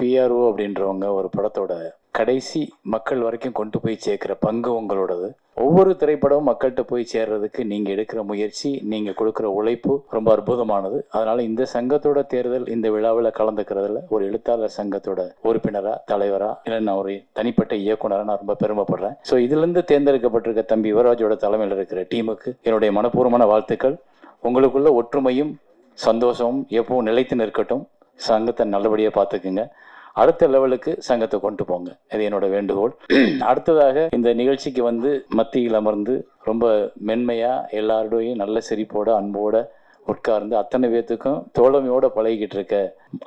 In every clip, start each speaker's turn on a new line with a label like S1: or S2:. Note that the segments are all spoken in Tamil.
S1: பிஆர்ஓ அப்படின்றவங்க ஒரு படத்தோட கடைசி மக்கள் வரைக்கும் கொண்டு போய் சேர்க்கிற பங்கு உங்களோடது. ஒவ்வொரு திரைப்படமும் மக்கள்கிட்ட போய் சேர்றதுக்கு நீங்கள் எடுக்கிற முயற்சி, நீங்கள் கொடுக்குற உழைப்பு ரொம்ப அற்புதமானது. அதனால் இந்த சங்கத்தோட தேர்தல், இந்த விழாவில் கலந்துக்கிறதுல ஒரு எழுத்தாளர் சங்கத்தோட உறுப்பினராக, தலைவராக, இல்லை நான் ஒரு தனிப்பட்ட இயக்குனராக நான் ரொம்ப பெருமைப்படுறேன். ஸோ இதுலேருந்து தேர்ந்தெடுக்கப்பட்டிருக்க தம்பி யுவராஜோட தலைமையில் இருக்கிற டீமுக்கு என்னுடைய மனப்பூர்வமான வாழ்த்துக்கள். உங்களுக்குள்ள ஒற்றுமையும் சந்தோஷமும் எப்பவும் நிலைத்து நிற்கட்டும். சங்கத்தை நல்லபடியாக பார்த்துக்குங்க. அடுத்த லெவலுக்கு சங்கத்தை கொண்டு போங்க. இது என்னோட வேண்டுகோள். அடுத்ததாக இந்த நிகழ்ச்சிக்கு மத்தியில் அமர்ந்து ரொம்ப மென்மையா எல்லாரோடையும் நல்ல சிரிப்போட அன்போட உட்கார்ந்து அத்தனை பேர்த்துக்கும் தோழமையோட பழகிக்கிட்டு இருக்க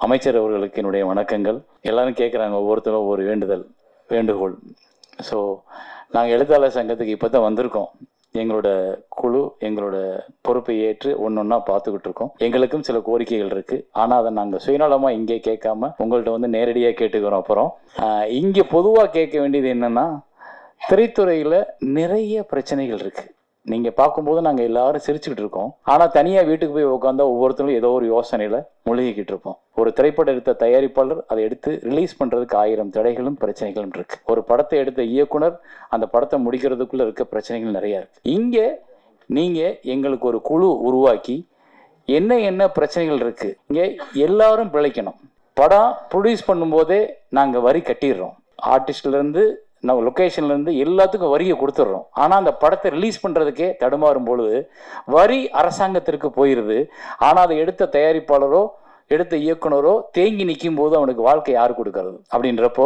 S1: அமைச்சர் அவர்களுக்கு என்னுடைய வணக்கங்கள். எல்லாரும் கேட்குறாங்க, ஒவ்வொருத்தரும் ஒரு வேண்டுகோள். ஸோ நாங்கள் எழுத்தாளர் சங்கத்துக்கு இப்போ தான் வந்திருக்கோம். எங்களோட குழு எங்களோட பொறுப்பை ஏற்று ஒன்னொன்னா பார்த்துக்கிட்டு இருக்கோம். எங்களுக்கும் சில கோரிக்கைகள் இருக்கு. ஆனால் அதை நாங்கள் சுயநலமாக இங்கே கேட்காம உங்கள்கிட்ட நேரடியாக கேட்டுக்கிறோம். அப்புறம் இங்கே பொதுவாக கேட்க வேண்டியது என்னன்னா, திரைத்துறையில் நிறைய பிரச்சனைகள் இருக்கு. நீங்கள் பார்க்கும்போது நாங்கள் எல்லாரும் சிரிச்சுக்கிட்டு இருக்கோம். ஆனால் தனியாக வீட்டுக்கு போய் உட்காந்தா ஒவ்வொருத்தரும் ஏதோ ஒரு யோசனையில் முழுகிக்கிட்டு இருப்போம். ஒரு திரைப்படம் எடுத்த தயாரிப்பாளர் அதை எடுத்து ரிலீஸ் பண்ணுறதுக்கு 1000 தடைகளும் பிரச்சனைகளும் இருக்கு. ஒரு படத்தை எடுத்த இயக்குனர் அந்த படத்தை முடிக்கிறதுக்குள்ள இருக்க பிரச்சனைகள் நிறையா இருக்கு. இங்கே நீங்கள் எங்களுக்கு ஒரு குழு உருவாக்கி என்ன பிரச்சனைகள் இருக்கு, இங்கே எல்லாரும் பிழைக்கணும். படம் ப்ரொடியூஸ் பண்ணும்போதே நாங்கள் வரி கட்டிடுறோம். ஆர்டிஸ்ட்லேருந்து நம்ம லொக்கேஷன்லேருந்து எல்லாத்துக்கும் வரியை கொடுத்துட்றோம். ஆனால் அந்த படத்தை ரிலீஸ் பண்ணுறதுக்கே தடுமாறும் பொழுது வரி அரசாங்கத்திற்கு போயிடுது. ஆனால் அதை எடுத்த தயாரிப்பாளரோ எடுத்த இயக்குனரோ தேங்கி நிற்கும் போது அவனுக்கு வாழ்க்கை யார் கொடுக்கறது? அப்படின்றப்போ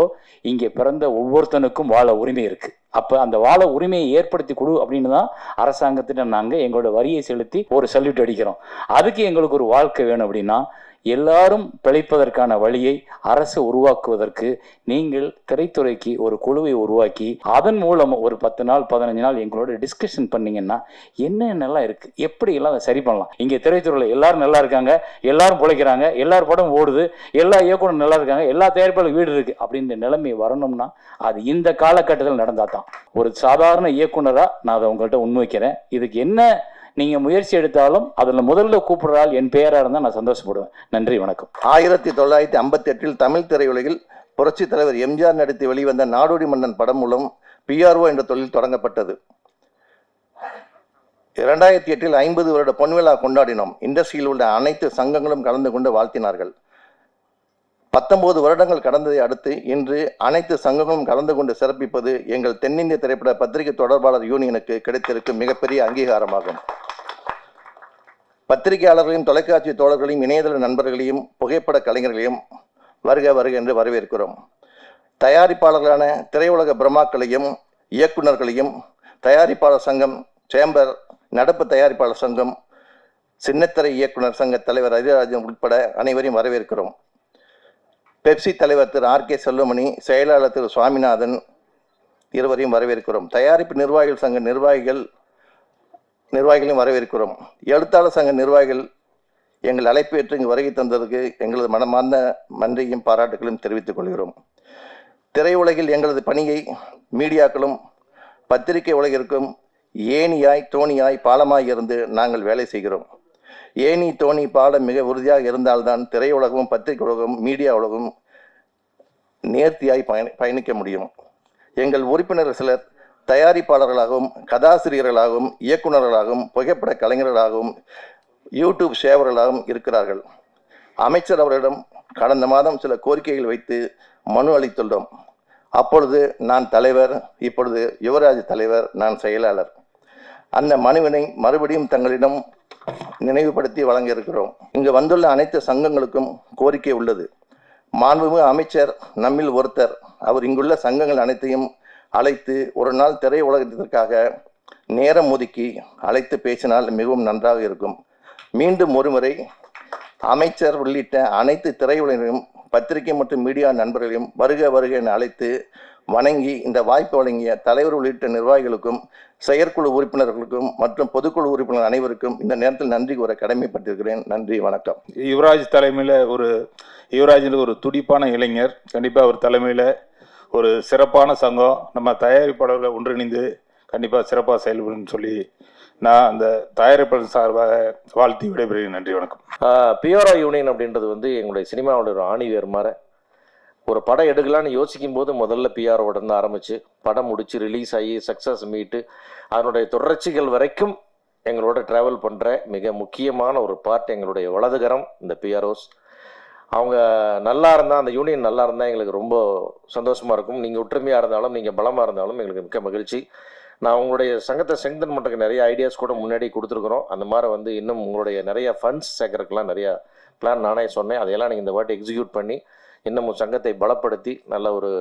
S1: இங்கே பிறந்த ஒவ்வொருத்தனுக்கும் வாழ உரிமை இருக்கு. அப்போ அந்த வாழ உரிமையை ஏற்படுத்தி கொடு அப்படின்னு தான் அரசாங்கத்திட்ட நாங்கள் எங்களோட வரியை செலுத்தி ஒரு சல்யூட் அடிக்கிறோம். அதுக்கு எங்களுக்கு ஒரு வாழ்க்கை வேணும். அப்படின்னா எல்லாரும் பிழைப்பதற்கான வழியை அரசு உருவாக்குவதற்கு நீங்கள் திரைத்துறைக்கு ஒரு குழுவை உருவாக்கி அதன் மூலம் ஒரு 10 நாள் 15 நாள் எங்களோட டிஸ்கஷன் பண்ணீங்கன்னா என்னென்னலாம் இருக்கு, எப்படி எல்லாம் அதை சரி பண்ணலாம். இங்கே திரைத்துறையில் எல்லாரும் நல்லா இருக்காங்க, எல்லாரும் பிழைக்கிறாங்க, எல்லாரும் படம் ஓடுது, எல்லா இயக்குனரும் நல்லா இருக்காங்க, எல்லா தயாரிப்பாளரும் வீடு இருக்கு அப்படின்ற நிலைமை வரணும்னா அது இந்த காலகட்டத்தில் நடந்தா தான். ஒரு சாதாரண இயக்குனராக நான் அதை உங்கள்கிட்ட முன்வைக்கிறேன். இதுக்கு என்ன நீங்க முயற்சி எடுத்தாலும் அதுல முதல்ல கூப்பிடுறாள் என் பெயரா இருந்தா நான் சந்தோஷப்படுவேன். நன்றி, வணக்கம்.
S2: 1958 தமிழ் திரையுலகில் புரட்சி தலைவர் எம்ஜிஆர் நடித்து வெளிவந்த நாடோடி மன்னன் படம் மூலம் பிஆர்ஓ என்ற தொழில் தொடங்கப்பட்டது. 2008 50 வருட பொன்விழா கொண்டாடினோம். இண்டஸ்ட்ரியில் உள்ள அனைத்து சங்கங்களும் கலந்து கொண்டு வாழ்த்தினார்கள். 19 வருடங்கள் கடந்ததை அடுத்து இன்று அனைத்து சங்கங்களும் கலந்து கொண்டு சிறப்பிப்பது எங்கள் தென்னிந்திய திரைப்பட பத்திரிகை தொடர்பாளர் யூனியனுக்கு கிடைத்திருக்கும் மிகப்பெரிய அங்கீகாரமாகும். பத்திரிகையாளர்களையும் தொலைக்காட்சி தோழர்களையும் இணையதள நண்பர்களையும் புகைப்பட கலைஞர்களையும் வருக வருக என்று வரவேற்கிறோம். தயாரிப்பாளர்களான திரையுலக பிரம்மாக்களையும் இயக்குநர்களையும் தயாரிப்பாளர் சங்கம், சேம்பர், நடப்பு தயாரிப்பாளர் சங்கம், சின்னத்திரை இயக்குனர் சங்க தலைவர் அதிராஜன் உட்பட அனைவரையும் வரவேற்கிறோம். பெப்சி தலைவர் திரு ஆர்.கே. செல்வமணி, செயலாளர் திரு சுவாமிநாதன் இருவரையும் வரவேற்கிறோம். தயாரிப்பு நிர்வாகிகள் சங்க நிர்வாகிகளையும் வரவேற்கிறோம். எழுத்தாளர் சங்க நிர்வாகிகள் எங்கள் அழைப்பு ஏற்று இங்கு வருகை தந்ததற்கு எங்களது மனமார்ந்த நன்றியும் பாராட்டுகளையும் தெரிவித்துக் கொள்கிறோம். திரையுலகில் எங்களது பணியை மீடியாக்களும் பத்திரிகை உலகிற்கும் ஏணியாய் தோணியாய் பாலமாய் இருந்து நாங்கள் வேலை செய்கிறோம். ஏணி தோணி பாலம் மிக உறுதியாக இருந்தால்தான் திரையுலகமும் பத்திரிகை உலகமும் மீடியா உலகம் நேர்த்தியாய் பயணிக்க முடியும். எங்கள் உறுப்பினர்கள் சிலர் தயாரிப்பாளர்களாகவும் கதாசிரியர்களாகவும் இயக்குநர்களாகவும் புகைப்பட கலைஞர்களாகவும் யூடியூப் சேவர்களாகவும் இருக்கிறார்கள். அமைச்சர் அவர்களிடம் கடந்த மாதம் சில கோரிக்கைகள் வைத்து மனு அளித்துள்ளோம். அப்பொழுது நான் தலைவர், இப்பொழுது யுவராஜ் தலைவர், நான் செயலாளர். அந்த மனுவினை மறுபடியும் தங்களிடம் நினைவுபடுத்தி வழங்க இருக்கிறோம். இங்கு வந்துள்ள அனைத்து சங்கங்களுக்கும் கோரிக்கை உள்ளது. மாண்புமிகு அமைச்சர் நம்மில் ஒருத்தர். அவர் இங்குள்ள சங்கங்கள் அனைத்தையும் அழைத்து ஒரு நாள் திரை உலகத்திற்காக நேரம் ஒதுக்கி அழைத்து பேசினால் மிகவும் நன்றாக இருக்கும். மீண்டும் ஒருமுறை அமைச்சர் உள்ளிட்ட அனைத்து திரையுலகையும் பத்திரிகை மற்றும் மீடியா நண்பர்களையும் வருக வருக என அழைத்து வணங்கி இந்த வாய்ப்பு வழங்கிய தலைவர் உள்ளிட்ட நிர்வாகிகளுக்கும் செயற்குழு உறுப்பினர்களுக்கும் மற்றும் பொதுக்குழு உறுப்பினர் அனைவருக்கும் இந்த நேரத்தில் நன்றி கூற கடமைப்பட்டிருக்கிறேன். நன்றி, வணக்கம்.
S3: யுவராஜ் தலைமையில் யுவராஜில் ஒரு துடிப்பான இளைஞர். கண்டிப்பாக அவர் தலைமையில் ஒரு சிறப்பான சங்கம் நம்ம தயாரிப்பாளர்களை ஒன்றிணைந்து கண்டிப்பாக சிறப்பாக செயல்படும் சொல்லி நான் அந்த தயாரிப்பாளர் சார்பாக வாழ்த்தி விடைபெறுகிறேன். நன்றி, வணக்கம்.
S4: பிஆர்ஓ யூனியன் அப்படின்றது எங்களுடைய சினிமாவோட ஒரு ஆணிவேர் மாதிரி ஒரு படம் எடுக்கலான்னு யோசிக்கும் போது முதல்ல பிஆரோட இருந்து ஆரம்பிச்சு படம் முடிச்சு ரிலீஸ் ஆகி சக்ஸஸ் மீட்டு அதனுடைய தொடர்ச்சிகள் வரைக்கும் எங்களோட ட்ராவல் பண்ணுற மிக முக்கியமான ஒரு பார்ட் எங்களுடைய வலதுகரம் இந்த பிஆர்ஓஸ். அவங்க நல்லா இருந்தால், அந்த யூனியன் நல்லா இருந்தால் எங்களுக்கு ரொம்ப சந்தோஷமாக இருக்கும். நீங்கள் ஒற்றுமையாக இருந்தாலும், நீங்கள் பலமாக இருந்தாலும் எங்களுக்கு மிக்க மகிழ்ச்சி. நான் உங்களுடைய சங்கத்தை ஸ்ட்ரெங்தன் பண்ணுறதுக்கு நிறைய ஐடியாஸ் கூட முன்னாடி கொடுத்துருக்குறோம். அந்த மாதிரி வந்து இன்னும் உங்களுடைய நிறைய ஃபண்ட்ஸ் சேர்க்கறதுக்கெலாம் நிறையா பிளான் நானே சொன்னேன். அதையெல்லாம் நீங்கள் இந்த வாட்டி எக்ஸிக்யூட் பண்ணி இன்னும் சங்கத்தை பலப்படுத்தி நல்ல ஒரு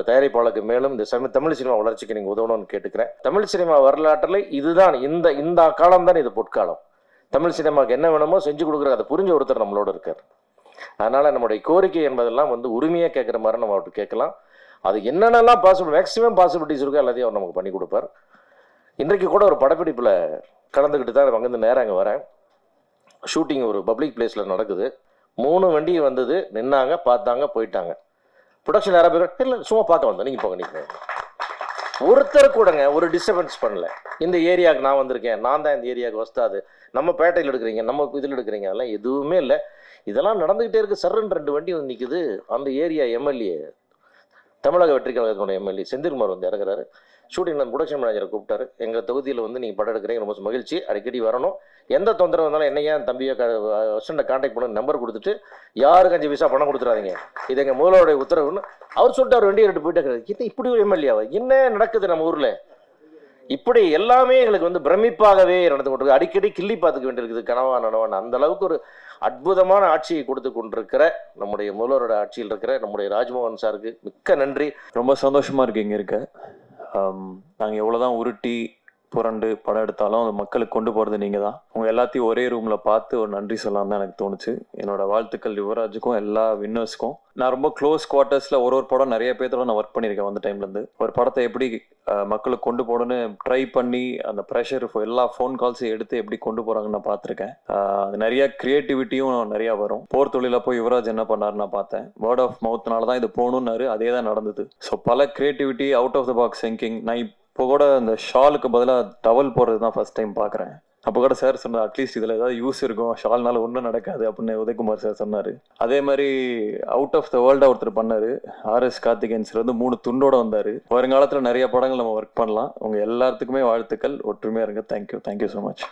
S4: தயாரிப்பாளருக்கு மேலும் இந்த தமிழ் சினிமா வளர்ச்சிக்கு நீங்கள் உதவணும்னு கேட்டுக்கிறேன். தமிழ் சினிமா வரலாற்றில் இதுதான் இந்த காலம் தான் இது பொற்காலம். தமிழ் சினிமாவுக்கு என்ன வேணுமோ செஞ்சு கொடுக்குற அதை புரிஞ்ச ஒருத்தர் நம்மளோட இருக்கார். அதனால் நம்முடைய கோரிக்கை என்பதெல்லாம் வந்து உரிமையாக கேட்குற மாதிரி நம்ம அவர்கிட்ட கேட்கலாம். அது என்னென்னலாம் மேக்ஸிமம் பாசிபிலிட்டிஸ் இருக்கோ எல்லாத்தையும் அவர் நமக்கு பண்ணி கொடுப்பார். இன்றைக்கு கூட ஒரு படப்பிடிப்பில் கலந்துக்கிட்டு தான் அங்கேருந்து நேரம் அங்கே வரேன். ஷூட்டிங் ஒரு பப்ளிக் பிளேஸில் நடக்குது. 3 வண்டி வந்தது, நின்னாங்க, பார்த்தாங்க, போயிட்டாங்க. ப்ரொடக்ஷன் யாராவது பேர் இல்லை, சும்மா பார்க்க வந்தோம், நீங்கள் போக நிற்கிறேன். ஒருத்தர் கூடங்க ஒரு டிஸ்டர்பன்ஸ் பண்ணல. இந்த ஏரியாவுக்கு நான் வந்திருக்கேன், நான் தான் இந்த ஏரியாவுக்கு வஸ்தாது, நம்ம பேட்டையில் எடுக்கிறீங்க, நம்ம இதில் எடுக்கிறீங்க, அதெல்லாம் எதுவுமே இல்லை. இதெல்லாம் நடந்துக்கிட்டே இருக்குது. சர்ன்னு 2 வண்டி வந்து நிற்குது. அந்த ஏரியா எம்எல்ஏ, தமிழக வெற்றி கழகத்தினுடைய எம்எல்ஏ செந்தில்குமார் வந்து இறங்குறாரு. ஷூட்டிங் ப்ரொடக்ஷன் மேனேஜரை கூப்பிட்டாரு. எங்கள் தொகுதியில் வந்து நீங்கள் படம் எடுக்கிறீங்க, ரொம்ப மகிழ்ச்சி, அடிக்கடி வரணும், எந்த தொந்தரவு வந்தாலும் என்னையா தம்பியை அசிஸ்டண்ட்டை கான்டாக்ட் பண்ண நம்பர் கொடுத்துட்டு யாருக்கு 5 பைசா பணம் கொடுத்துறாதீங்க, இது எங்கள் முதல்வருடைய உத்தரவுன்னு அவர் சொல்லிட்டு அவர் வண்டியை எடுத்து போயிட்டு என்ன இப்படி ஒரு எம்எல்ஏவா, என்ன நடக்குது நம்ம ஊரில்? இப்படி எல்லாமே எங்களுக்கு வந்து பிரமிப்பாகவே நடந்து கொண்டிருக்கு. அடிக்கடி கிள்ளி பார்த்துக்க வேண்டியிருக்குது, கனவா நனவான்னு. அந்த அளவுக்கு ஒரு அற்புதமான ஆட்சியை கொடுத்து கொண்டிருக்கிற நம்முடைய முதல்வரோட ஆட்சியில் இருக்கிற நம்முடைய ராஜ்மோகன் சாருக்கு மிக்க நன்றி.
S5: ரொம்ப சந்தோஷமா இருக்கு இங்க இருக்க. நாங்கள் எவ்வளோதான் உருட்டி புரண்டு படம் எடுத்தாலும் அது மக்களுக்கு கொண்டு போகிறது நீங்கள் தான். உங்கள் எல்லாத்தையும் ஒரே ரூமில் பார்த்து ஒரு நன்றி சொல்லலாம் தான் எனக்கு தோணுச்சு. என்னோட வாழ்த்துக்கள் யுவராஜுக்கும் எல்லா வின்னர்ஸ்க்கும். நான் ரொம்ப க்ளோஸ் குவார்ட்டர்ஸில் ஒரு படம் நிறைய பேர்த்தோட நான் ஒர்க் பண்ணியிருக்கேன். வந்த டைம்லேருந்து ஒரு படத்தை எப்படி மக்களுக்கு கொண்டு போகணுன்னு ட்ரை பண்ணி அந்த ப்ரெஷர் எல்லா ஃபோன் கால்ஸையும் எடுத்து எப்படி கொண்டு போகிறாங்கன்னு நான் பார்த்துருக்கேன். அது நிறைய க்ரியேட்டிவிட்டியும் நிறையா வரும். போர் தொழிலாக போய் யுவராஜ் என்ன பண்ணாருன்னு நான் பார்த்தேன். வேர்ட் ஆஃப் மவுத்னால தான் இது போகணுன்னாரு, அதே தான் நடந்தது. ஸோ பல creativity, out of the box thinking. நான் இப்போ கூட இந்த ஷாலுக்கு பதிலாக டவல் போடுறது தான் ஃபர்ஸ்ட் டைம் பார்க்குறேன். அப்போ கூட சார் சொன்னார், அட்லீஸ்ட் இதில் ஏதாவது யூஸ் இருக்கும், ஷால்னால ஒன்றும் நடக்காது அப்படின்னு உதயகுமார் சார் சொன்னார். அதே மாதிரி அவுட் ஆஃப் த வேர்ல்டாக ஒருத்தர் பண்ணார். ஆர்எஸ் கார்த்திகேயன் சார் வந்து 3 துண்டோட வந்தார். வருங்காலத்தில் நிறைய படங்கள் நம்ம ஒர்க் பண்ணலாம். உங்கள் எல்லாத்துக்குமே வாழ்த்துக்கள், ஒற்றுமையாக இருங்க. Thank you so much.